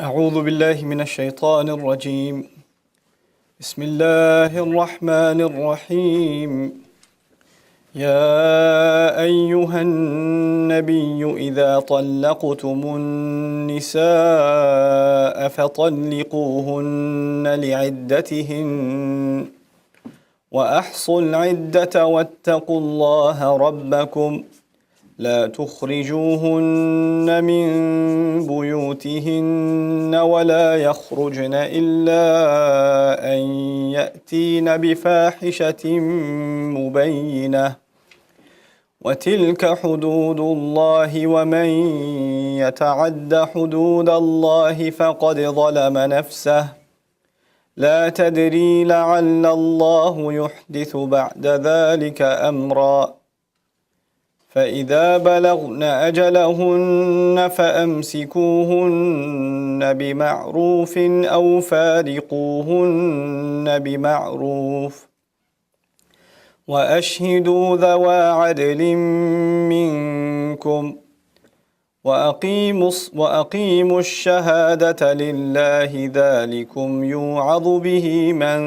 أعوذ بالله من الشيطان الرجيم. بسم الله الرحمن الرحيم. يا أيها النبي إذا طلقتم النساء فطلقوهن لعدتهن وأحصوا العدة واتقوا الله ربكم لا تخرجوهن من بيوتهن ولا يخرجن إلا أن يأتين بفاحشة مبينة وتلك حدود الله ومن يتعد حدود الله فقد ظلم نفسه لا تدري لعل الله يحدث بعد ذلك أمرا فإذا بلغن أجلهن فأمسكوهن بمعروف أو فارقوهن بمعروف وأشهدوا ذوى عدل منكم وأقيموا الشهادة لله ذلكم يوعظ به من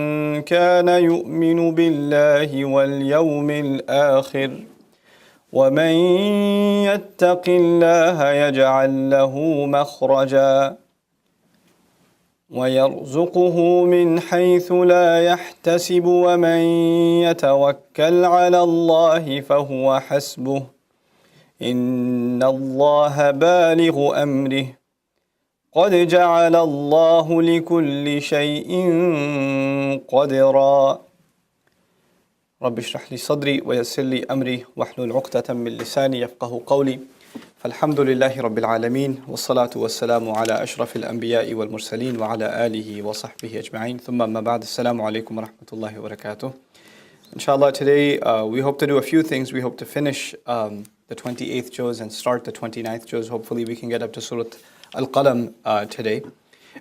كان يؤمن بالله واليوم الآخر ومن يتق الله يجعل له مخرجا ويرزقه من حيث لا يحتسب ومن يتوكل على الله فهو حسبه إن الله بالغ أمره قد جعل الله لكل شيء قدرا رب اشرح لي صدري ويسر لي أمري واحلل عقدة من لساني يفقه قولي فالحمد لله رب العالمين والصلاة والسلام على أشرف الأنبياء والمرسلين وعلى آله وصحبه أجمعين ثم أما بعد السلام عليكم ورحمة الله وبركاته. Inshallah, today we hope to do a few things. We hope to finish the 28th juz and start the 29th juz. Hopefully we can get up to Surah Al-Qalam today.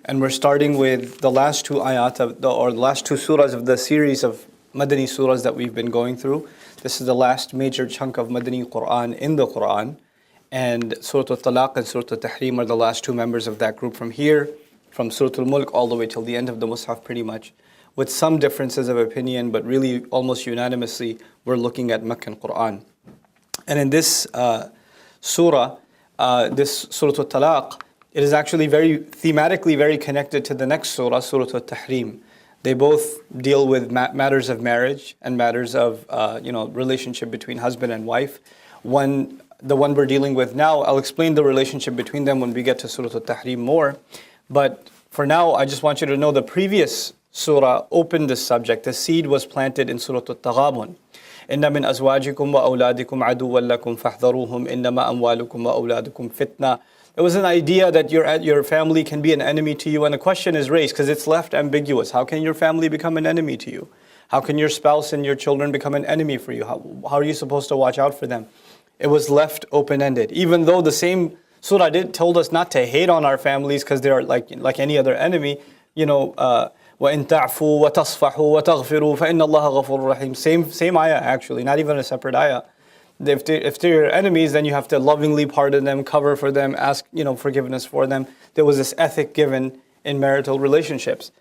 And we're starting with the last two ayat or the last two surahs of the series of Madani surahs that we've been going through. This is the last major chunk of Madani Quran in the Quran. And Surah Al-Talaq and Surah Al-Tahrim are the last two members of that group from here, from Surah Al-Mulk all the way till the end of the Mus'haf pretty much, with some differences of opinion, but really almost unanimously we're looking at Meccan Quran. And in this surah, this Surah Al-Talaq, it is actually thematically very connected to the next surah, Surah Al-Tahrim. They both deal with matters of marriage and matters of relationship between husband and wife. The one we're dealing with now, I'll explain the relationship between them when we get to Surah Al-Tahrim more. But for now, I just want you to know the previous surah opened this subject. The seed was planted in Surah Al-Taghabun. إِنَّ مِنْ أَزْوَاجِكُمْ وَأَوْلَادِكُمْ عَدُوًّا لَكُمْ فَاحْذَرُوهُمْ إِنَّمَا أَمْوَالُكُمْ وَأَوْلَادُكُمْ فِتْنَةٌ. It was an idea that your family can be an enemy to you, and a question is raised because it's left ambiguous. How can your family become an enemy to you? How can your spouse and your children become an enemy for you? How are you supposed to watch out for them? It was left open-ended. Even though the same surah told us not to hate on our families because they are like any other enemy, وَإِن تَعْفُوا وَتَصْفَحُوا وَتَغْفِرُوا فَإِنَّ اللَّهَ غَفُورٌ رَحِيمٌ. Same ayah actually, not even a separate ayah. If they're your enemies, then you have to lovingly pardon them, cover for them, ask forgiveness for them. There was this ethic given in marital relationships.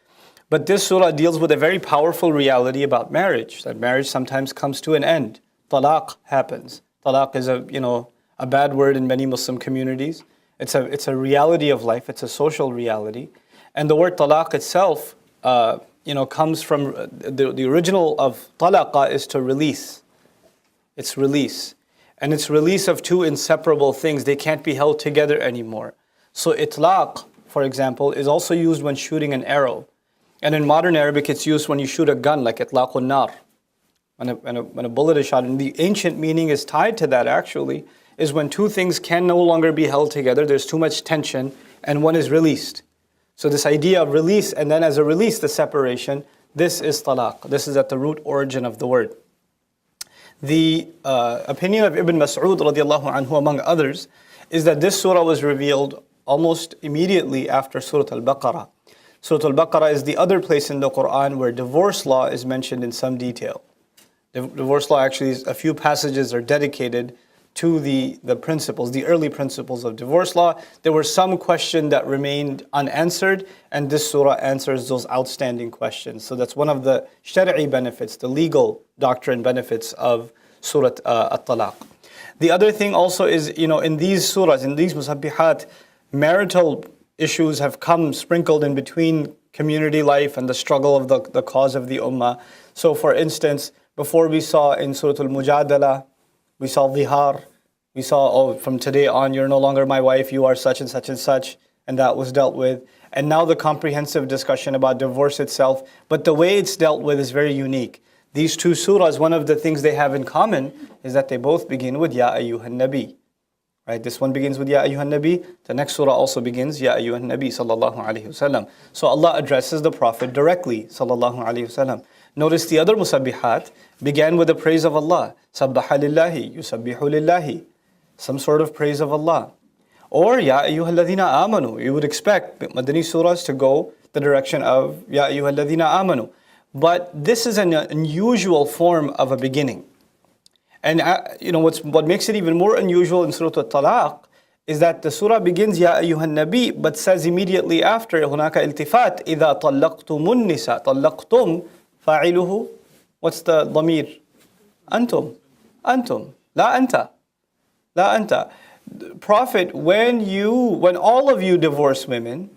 But this surah deals with a very powerful reality about marriage, that marriage sometimes comes to an end. Talaq happens. Talaq is a bad word in many Muslim communities. It's a reality of life. It's a social reality. And the word talaq itself, comes from the original of talaqa is to release. It's release. And it's release of two inseparable things. They can't be held together anymore. So itlaq, for example, is also used when shooting an arrow. And in modern Arabic, it's used when you shoot a gun, like itlaqun nar. When a bullet is shot. And the ancient meaning is tied to that actually, is when two things can no longer be held together, there's too much tension, and one is released. So this idea of release, and then as a release, the separation, this is talaq. This is at the root origin of the word. The opinion of Ibn Mas'ud radiallahu anhu, among others, is that this surah was revealed almost immediately after Surah Al-Baqarah. Surah Al-Baqarah is the other place in the Quran where divorce law is mentioned in some detail. Divorce law actually, a few passages are dedicated to the principles, the early principles of divorce law. There were some questions that remained unanswered, and this surah answers those outstanding questions. So that's one of the shari'i benefits, the legal doctrine benefits of Surah At Talaq. The other thing also is, in these surahs, in these musabbihat, marital issues have come sprinkled in between community life and the struggle of the cause of the ummah. So for instance, before we saw in Surah Al-Mujadala, we saw dhihar, we saw, from today on, you're no longer my wife, you are such and such, and that was dealt with. And now the comprehensive discussion about divorce itself, but the way it's dealt with is very unique. These two surahs, one of the things they have in common is that they both begin with Ya Ayyuhan Nabi. Right? This one begins with Ya Ayyuhan Nabi, the next surah also begins Ya Ayyuhan Nabi sallallahu alayhi wasallam. So Allah addresses the Prophet directly sallallahu alayhi wasallam. Notice the other musabbihat began with the praise of Allah. Sabbaha lillahi, yusabbihu lillahi. Some sort of praise of Allah. Or Ya ayyuhal ladhina amanu. You would expect Madani surahs to go the direction of Ya ayyuhal ladhina amanu. But this is an unusual form of a beginning. And what makes it even more unusual in Surah At-Talaq is that the surah begins Ya ayyuhan Nabi, but says immediately after, هناك التفات إذا طلقتم النساء طلقتم فاعله. What's the ضمير? أنتم. لا أنت. Prophet, when all of you divorce women,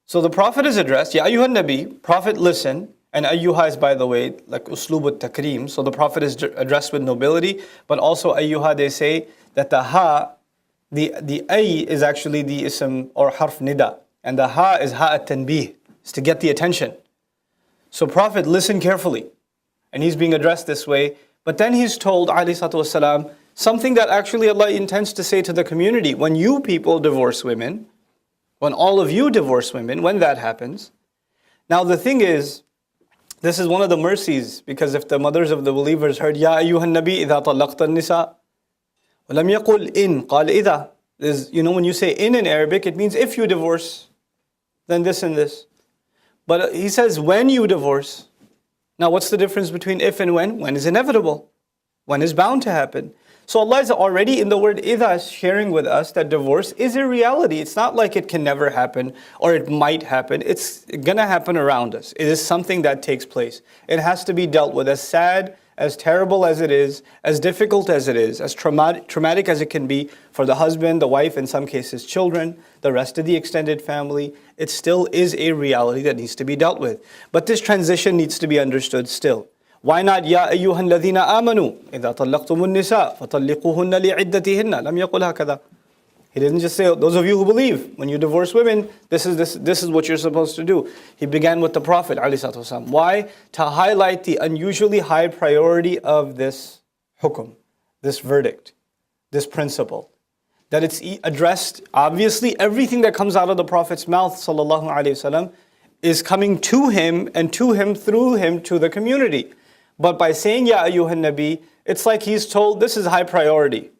so the Prophet is addressed, Ya ayyuhan Nabi, Prophet listen, and ayyuha is, by the way, like uslub al-takreem, so the Prophet is addressed with nobility, but also ayyuha, they say that the ha, the ay is actually the ism or harf nida, and the ha is ha at-tanbih, is to get the attention. So Prophet, listen carefully, and he's being addressed this way, but then he's told, alayhi salatu wasalam, something that actually Allah intends to say to the community. When you people divorce women, when all of you divorce women, when that happens. Now the thing is, this is one of the mercies, because if the mothers of the believers heard, Ya ayyuhan Nabi idha talaqta nisa, walam yaqul in, qal idha. When you say in Arabic, it means if you divorce, then this and this. But he says when you divorce. Now what's the difference between if and when? When is inevitable. When is bound to happen. So Allah is already in the word idha sharing with us that divorce is a reality. It's not like it can never happen or it might happen. It's going to happen around us. It is something that takes place. It has to be dealt with, as sad, as terrible as it is, as difficult as it is, as traumatic as it can be for the husband, the wife, in some cases children, the rest of the extended family. It still is a reality that needs to be dealt with. But this transition needs to be understood still. Why not Ya ayyuhan ladhina amanu idha talaqtumun nisa fatalliquhunna li'iddatihinna lam yaqul hakadha. He didn't just say, those of you who believe, when you divorce women, this is what you're supposed to do. He began with the Prophet ﷺ. Why? To highlight the unusually high priority of this hukum, this verdict, this principle. That it's addressed, obviously everything that comes out of the Prophet's mouth ﷺ is coming to him and to him through him to the community. But by saying Ya ayyuhan Nabi, it's like he's told this is high priority.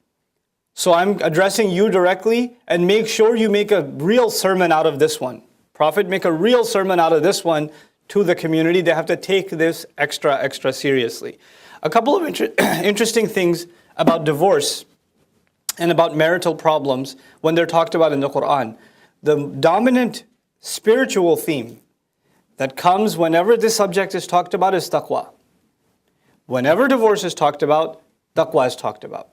So I'm addressing you directly, and make sure you make a real sermon out of this one. Prophet, make a real sermon out of this one to the community. They have to take this extra seriously. A couple of interesting things about divorce and about marital problems when they're talked about in the Quran. The dominant spiritual theme that comes whenever this subject is talked about is taqwa. Whenever divorce is talked about, taqwa is talked about.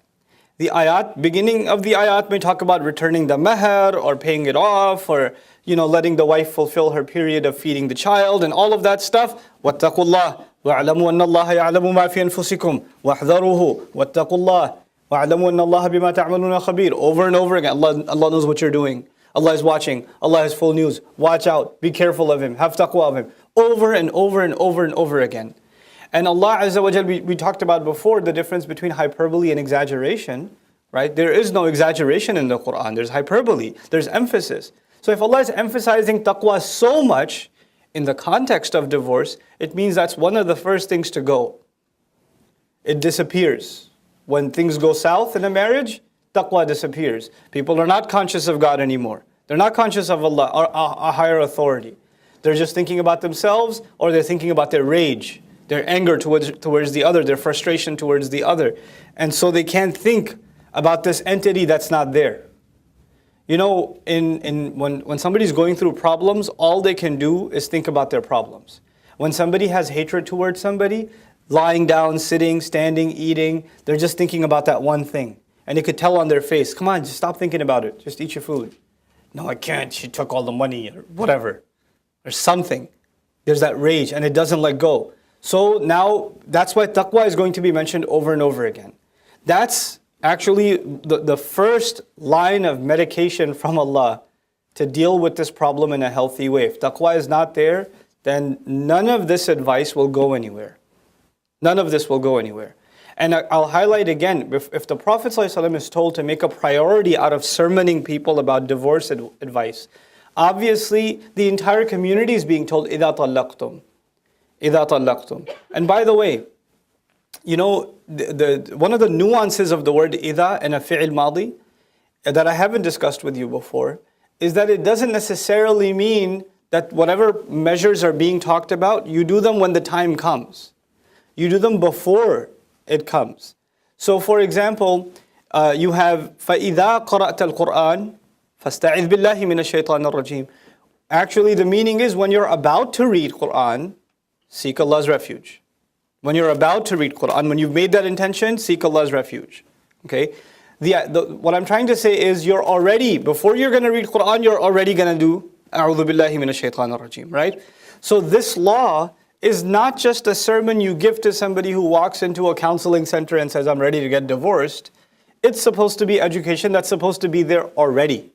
The beginning of the ayat may talk about returning the mahar or paying it off, or letting the wife fulfill her period of feeding the child and all of that stuff. وَاتَّقُوا اللَّهَ وَاعْلَمُوا أَنَّ اللَّهَ يَعْلَمُ مَا فِي أَنفُسِكُمْ وَاحْذَرُوهُ وَاتَّقُوا اللَّهَ وَاعْلَمُوا أَنَّ اللَّهَ بِمَا تَعْمَلُونَ خَبِيرٌ. Over and over again, Allah knows what you're doing. Allah is watching. Allah has full news. Watch out. Be careful of Him. Have taqwa of Him. Over and over again. And Allah Azza wa Jal, we talked about before the difference between hyperbole and exaggeration, right? There is no exaggeration in the Quran. There's hyperbole. There's emphasis. So if Allah is emphasizing taqwa so much in the context of divorce, it means that's one of the first things to go. It disappears. When things go south in a marriage, taqwa disappears. People are not conscious of God anymore. They're not conscious of Allah or a higher authority. They're just thinking about themselves, or they're thinking about their rage, their anger towards the other, their frustration towards the other. And so they can't think about this entity that's not there. You know, when somebody's going through problems, all they can do is think about their problems. When somebody has hatred towards somebody, lying down, sitting, standing, eating, they're just thinking about that one thing. And you could tell on their face, come on, just stop thinking about it. Just eat your food. No, I can't. She took all the money or whatever. Or something. There's that rage and it doesn't let go. So now, that's why taqwa is going to be mentioned over and over again. That's actually the first line of medication from Allah to deal with this problem in a healthy way. If taqwa is not there, then none of this advice will go anywhere. None of this will go anywhere. And I'll highlight again, if the Prophet ﷺ is told to make a priority out of sermoning people about divorce advice, obviously the entire community is being told, إِذَا طَلَّقْتُمْ إِذَا طَلَّقْتُمْ. And by the way, you know, one of the nuances of the word إِذَا and a fi'il madi that I haven't discussed with you before is that it doesn't necessarily mean that whatever measures are being talked about, you do them when the time comes. You do them before it comes. So for example, you have فَإِذَا قَرَأْتَ الْقُرْآنِ فَاسْتَعِذْ بِاللَّهِ مِنَ الشَّيْطَانِ الرَّجِيمِ. Actually, the meaning is when you're about to read Qur'an, seek Allah's refuge. When you're about to read Qur'an, when you've made that intention, seek Allah's refuge. Okay? What I'm trying to say is you're already, before you're going to read Qur'an, you're already going to do أعوذ بالله من الشيطان الرجيم, right? So this law is not just a sermon you give to somebody who walks into a counseling center and says, I'm ready to get divorced. It's supposed to be education that's supposed to be there already.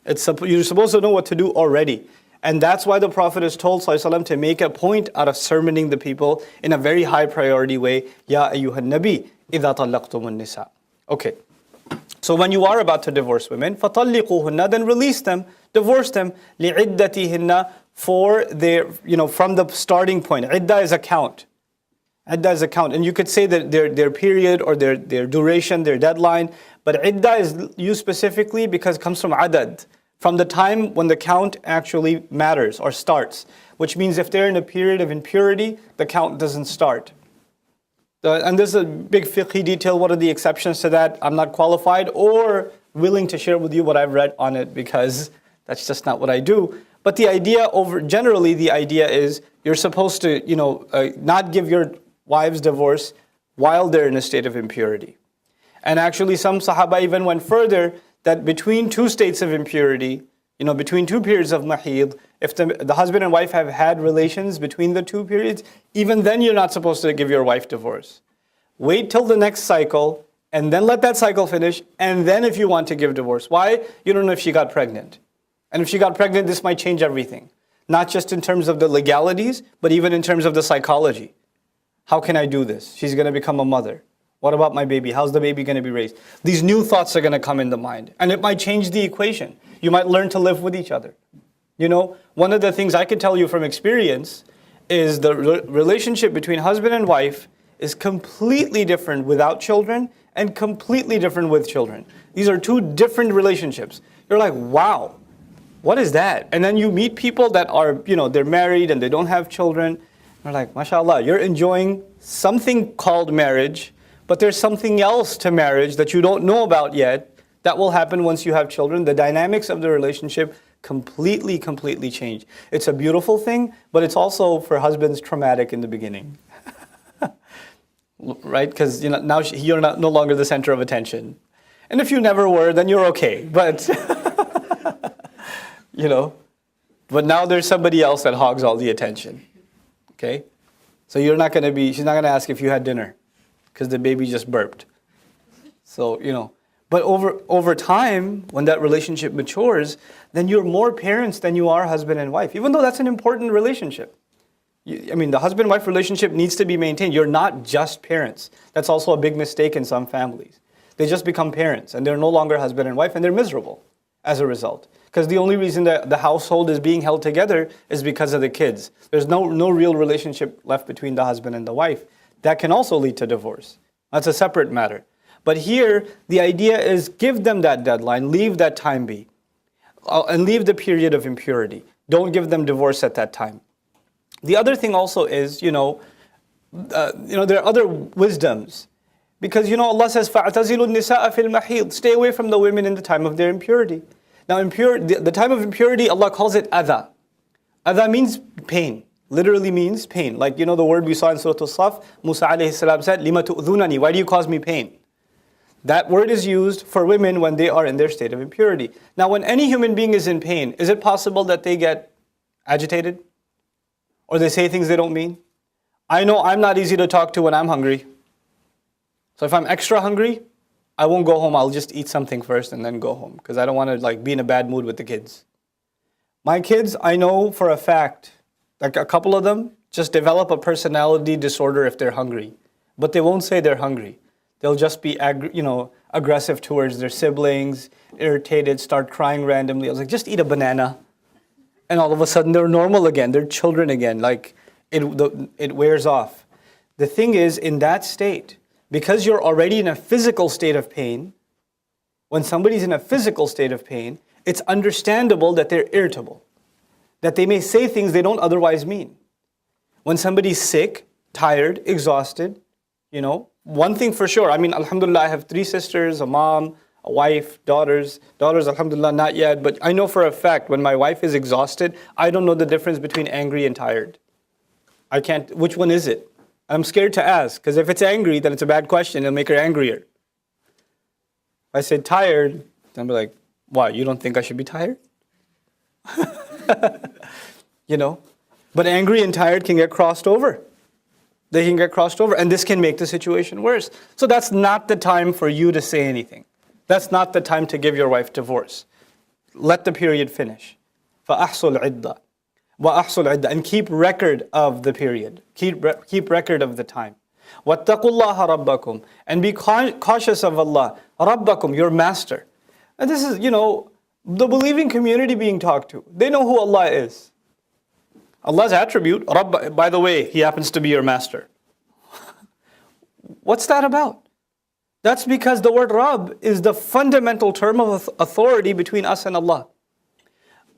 You're supposed to know what to do already. And that's why the Prophet is told ﷺ to make a point out of sermoning the people in a very high priority way. Ya ayyuhan nabi, idha talaqtumun nisa. Okay. So when you are about to divorce women, فَطَلِّقُوهُنَّ, then release them, divorce them, لِعِدَّتِهِنَّ, for their, from the starting point. Iddah is a count. Iddah is a count. And you could say that their period or their duration, their deadline. But iddah is used specifically because it comes from adad, from the time when the count actually matters or starts. Which means if they're in a period of impurity, the count doesn't start. And there's a big fiqhi detail. What are the exceptions to that? I'm not qualified or willing to share with you what I've read on it because that's just not what I do. But the idea generally the idea is you're supposed to, not give your wives divorce while they're in a state of impurity. And actually some Sahaba even went further that between two states of impurity, between two periods of mahid, if the husband and wife have had relations between the two periods, even then you're not supposed to give your wife divorce. Wait till the next cycle, and then let that cycle finish, and then if you want to give divorce. Why? You don't know if she got pregnant. And if she got pregnant, this might change everything. Not just in terms of the legalities, but even in terms of the psychology. How can I do this? She's going to become a mother. What about my baby? How's the baby going to be raised? These new thoughts are going to come in the mind. And it might change the equation. You might learn to live with each other. One of the things I can tell you from experience is the relationship between husband and wife is completely different without children and completely different with children. These are two different relationships. You're like, wow, what is that? And then you meet people that are, they're married and they don't have children. They're like, mashallah, you're enjoying something called marriage, but there's something else to marriage that you don't know about yet that will happen once you have children. The dynamics of the relationship completely change. It's a beautiful thing, but it's also for husbands traumatic in the beginning. Right? Because now you're no longer the center of attention. And if you never were, then you're okay. But, but now there's somebody else that hogs all the attention. Okay? So she's not going to ask if you had dinner because the baby just burped. So, but over time, when that relationship matures, then you're more parents than you are husband and wife, even though that's an important relationship. The husband-wife relationship needs to be maintained. You're not just parents. That's also a big mistake in some families. They just become parents, and they're no longer husband and wife, and they're miserable as a result. Because the only reason that the household is being held together is because of the kids. There's no real relationship left between the husband and the wife. That can also lead to divorce. That's a separate matter. But here, the idea is give them that deadline, leave that time be, and leave the period of impurity. Don't give them divorce at that time. The other thing also is, there are other wisdoms. Because Allah says, فَاعْتَزِلُوا النِّسَاءَ فِي الْمَحِيضِ. Stay away from the women in the time of their impurity. Now the time of impurity, Allah calls it adha. Adha means pain. Literally means pain. Like the word we saw in Surah Al-Saf, Musa alayhi salam said, لِمَا تُؤْذُونَنِي. Why do you cause me pain? That word is used for women when they are in their state of impurity. Now when any human being is in pain, is it possible that they get agitated? Or they say things they don't mean? I know I'm not easy to talk to when I'm hungry. So if I'm extra hungry, I won't go home. I'll just eat something first and then go home. Because I don't want to be in a bad mood with the kids. My kids, I know for a fact, like a couple of them, just develop a personality disorder if they're hungry. But they won't say they're hungry. They'll just be aggressive towards their siblings, irritated, start crying randomly. I was like, just eat a banana. And all of a sudden they're normal again. They're children again. Like it wears off. The thing is, in that state, because you're already in a physical state of pain, when somebody's in a physical state of pain, it's understandable that they're irritable, that they may say things they don't otherwise mean. When somebody's sick, tired, exhausted, one thing for sure, alhamdulillah, I have 3 sisters, a mom, a wife, daughters. Daughters, alhamdulillah, not yet, but I know for a fact when my wife is exhausted, I don't know the difference between angry and tired. I can't, which one is it? I'm scared to ask, because if it's angry, then it's a bad question, it'll make her angrier. If I say tired, then I'll be like, why, you don't think I should be tired? But angry and tired can get crossed over. They can get crossed over, and this can make the situation worse. So that's not the time for you to say anything. That's not the time to give your wife divorce. Let the period finish. فَأَحْصُ الْعِدَّةِ وَأَحْصُ الْعِدَّةِ. And keep record of the period. Keep record of the time. وَاتَّقُوا اللَّهَ رَبَّكُمْ. And be cautious of Allah. رَبَّكُمْ, your master. And this is, the believing community being talked to. They know who Allah is. Allah's attribute, Rabb, by the way, He happens to be your master. What's that about? That's because the word Rabb is the fundamental term of authority between us and Allah.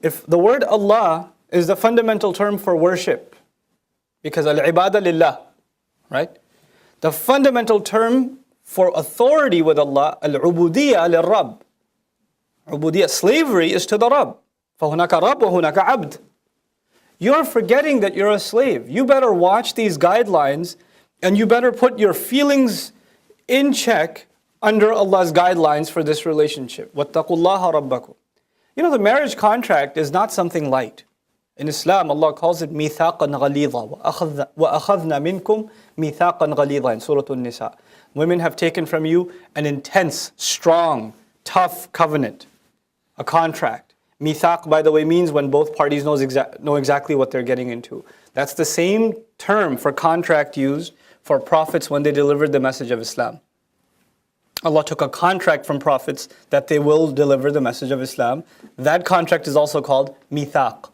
If the word Allah is the fundamental term for worship, because al-ibadah lillah, right? The fundamental term for authority with Allah, al-ubudiyya lil-Rabb. Ubudiyya, slavery is to the Rabb. فَهُنَاكَ رَبْ وَهُنَاكَ عَبْد. You're forgetting that you're a slave. You better watch these guidelines and you better put your feelings in check under Allah's guidelines for this relationship. وَاتَّقُوا اللَّهَ رَبَّكُمْ. The marriage contract is not something light. In Islam, Allah calls it مِيثَاقًا غَلِيظًا وَأَخَذْنَا مِنْكُمْ مِيثَاقًا غَلِيظًا in Surah An-Nisa. Women have taken from you an intense, strong, tough covenant, a contract. Mithaq, by the way, means when both parties know exactly what they're getting into. That's the same term for contract used for prophets when they delivered the message of Islam. Allah took a contract from prophets that they will deliver the message of Islam. That contract is also called mithaq.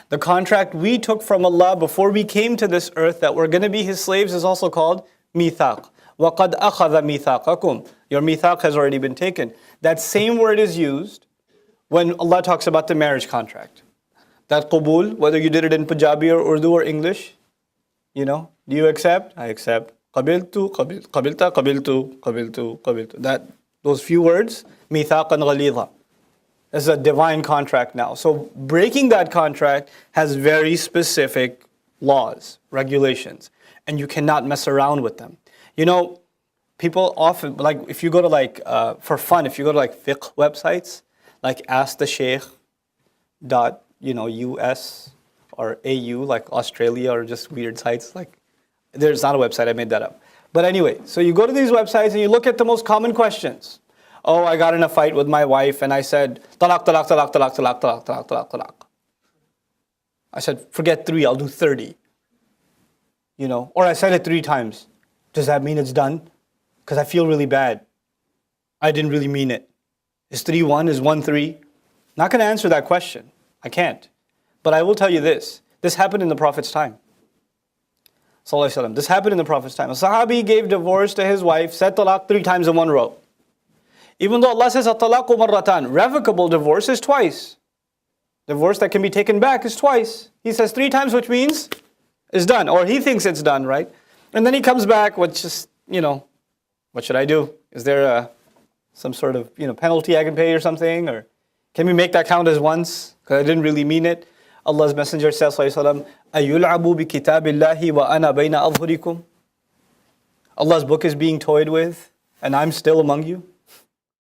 The contract we took from Allah before we came to this earth that we're going to be His slaves is also called mithaq. وَقَدْ أَخَذَ مِيثَاقَكُمْ. Your mithaq has already been taken. That same word is used when Allah talks about the marriage contract. That qabul, whether you did it in Punjabi or Urdu or English, do you accept? I accept. Qabiltu, qabilta, qabiltu, qabiltu, qabiltu. Those few words, mithaqan ghalidha. This is a divine contract now. So breaking that contract has very specific laws, regulations, and you cannot mess around with them. People often, if you go to for fun, if you go to fiqh websites, like asktheshaykh.us or AU, like Australia, or just weird sites. There's not a website, I made that up. But anyway, so you go to these websites and you look at the most common questions. Oh, I got in a fight with my wife and I said, talaq, talaq, talaq, talaq, talaq, talaq, talaq, talaq, talaq. I said, forget 3, I'll do 30. Or I said it 3 times. Does that mean it's done? Because I feel really bad. I didn't really mean it. Is 3 1? Is 1 3? Not going to answer that question. I can't. But I will tell you this. This happened in the Prophet's time. Sallallahu Alaihi Wasallam. This happened in the Prophet's time. A Sahabi gave divorce to his wife, said talaq 3 times in one row. Even though Allah says, At Talaq marratan, revocable divorce is twice. Divorce that can be taken back is twice. He says 3 times, which means it's done. Or he thinks it's done, right? And then he comes back with just, What should I do? Is there some sort of penalty I can pay or something? Or can we make that count as once? Because I didn't really mean it. Allah's Messenger says, أَيُلْعَبُ بِكِتَابِ اللَّهِ وَأَنَا بَيْنَ أَظْهُرِكُمْ. Allah's book is being toyed with, and I'm still among you.